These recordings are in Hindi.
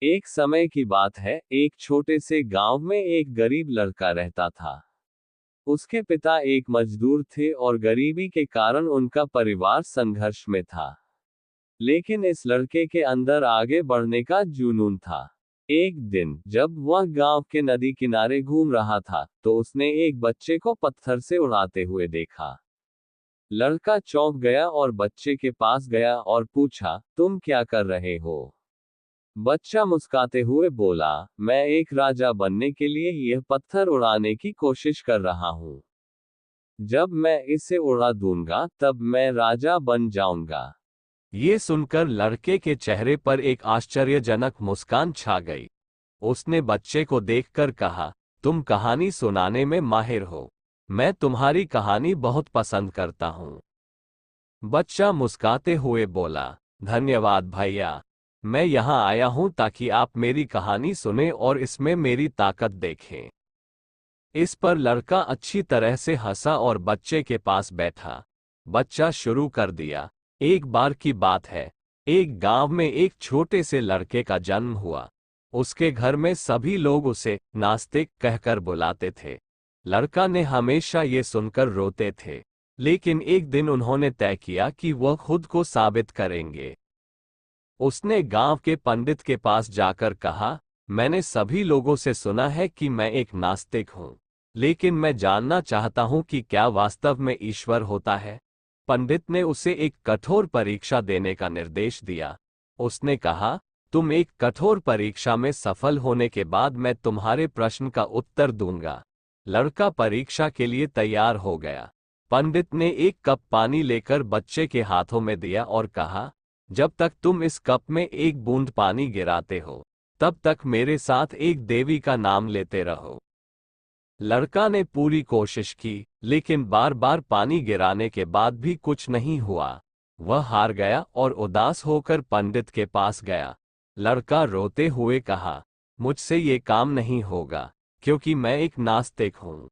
एक समय की बात है, एक छोटे से गांव में एक गरीब लड़का रहता था। उसके पिता एक मजदूर थे और गरीबी के कारण उनका परिवार संघर्ष में था। लेकिन इस लड़के के अंदर आगे बढ़ने का जुनून था। एक दिन जब वह गांव के नदी किनारे घूम रहा था, तो उसने एक बच्चे को पत्थर से उड़ाते हुए देखा। लड़का चौंक गया और बच्चे के पास गया और पूछा, तुम क्या कर रहे हो? बच्चा मुस्कुराते हुए बोला, मैं एक राजा बनने के लिए यह पत्थर उड़ाने की कोशिश कर रहा हूँ। जब मैं इसे उड़ा दूंगा तब मैं राजा बन जाऊंगा। ये सुनकर लड़के के चेहरे पर एक आश्चर्यजनक मुस्कान छा गई। उसने बच्चे को देखकर कहा, तुम कहानी सुनाने में माहिर हो। मैं तुम्हारी कहानी बहुत पसंद करता हूँ। बच्चा मुस्कुराते हुए बोला, धन्यवाद भैया। मैं यहाँ आया हूँ ताकि आप मेरी कहानी सुने और इसमें मेरी ताकत देखें। इस पर लड़का अच्छी तरह से हंसा और बच्चे के पास बैठा। बच्चा शुरू कर दिया, एक बार की बात है, एक गांव में एक छोटे से लड़के का जन्म हुआ। उसके घर में सभी लोग उसे नास्तिक कहकर बुलाते थे। लड़का ने हमेशा ये सुनकर रोते थे, लेकिन एक दिन उन्होंने तय किया कि वह खुद को साबित करेंगे। उसने गांव के पंडित के पास जाकर कहा, मैंने सभी लोगों से सुना है कि मैं एक नास्तिक हूँ, लेकिन मैं जानना चाहता हूँ कि क्या वास्तव में ईश्वर होता है। पंडित ने उसे एक कठोर परीक्षा देने का निर्देश दिया। उसने कहा, तुम एक कठोर परीक्षा में सफल होने के बाद मैं तुम्हारे प्रश्न का उत्तर दूंगा। लड़का परीक्षा के लिए तैयार हो गया। पंडित ने एक कप पानी लेकर बच्चे के हाथों में दिया और कहा, जब तक तुम इस कप में एक बूंद पानी गिराते हो, तब तक मेरे साथ एक देवी का नाम लेते रहो। लड़का ने पूरी कोशिश की, लेकिन बार बार पानी गिराने के बाद भी कुछ नहीं हुआ। वह हार गया और उदास होकर पंडित के पास गया। लड़का रोते हुए कहा, मुझसे ये काम नहीं होगा, क्योंकि मैं एक नास्तिक हूँ।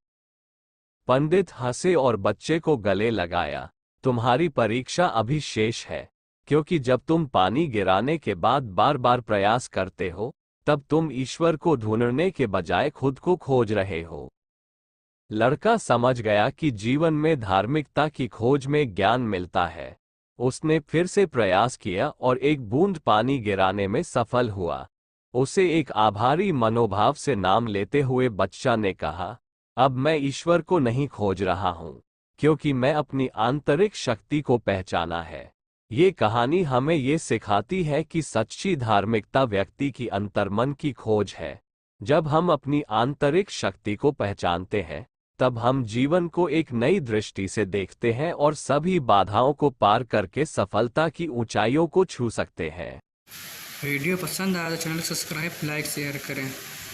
पंडित हंसे और बच्चे को गले लगाया, तुम्हारी परीक्षा अभी शेष है, क्योंकि जब तुम पानी गिराने के बाद बार बार प्रयास करते हो, तब तुम ईश्वर को ढूंढने के बजाय खुद को खोज रहे हो। लड़का समझ गया कि जीवन में धार्मिकता की खोज में ज्ञान मिलता है। उसने फिर से प्रयास किया और एक बूंद पानी गिराने में सफल हुआ। उसे एक आभारी मनोभाव से नाम लेते हुए बच्चा ने कहा, अब मैं ईश्वर को नहीं खोज रहा हूँ, क्योंकि मैं अपनी आंतरिक शक्ति को पहचाना है। ये कहानी हमें ये सिखाती है कि सच्ची धार्मिकता व्यक्ति की अंतर्मन की खोज है। जब हम अपनी आंतरिक शक्ति को पहचानते हैं, तब हम जीवन को एक नई दृष्टि से देखते हैं और सभी बाधाओं को पार करके सफलता की ऊंचाइयों को छू सकते हैं। वीडियो पसंद आया तो चैनल सब्सक्राइब, लाइक, शेयर करें।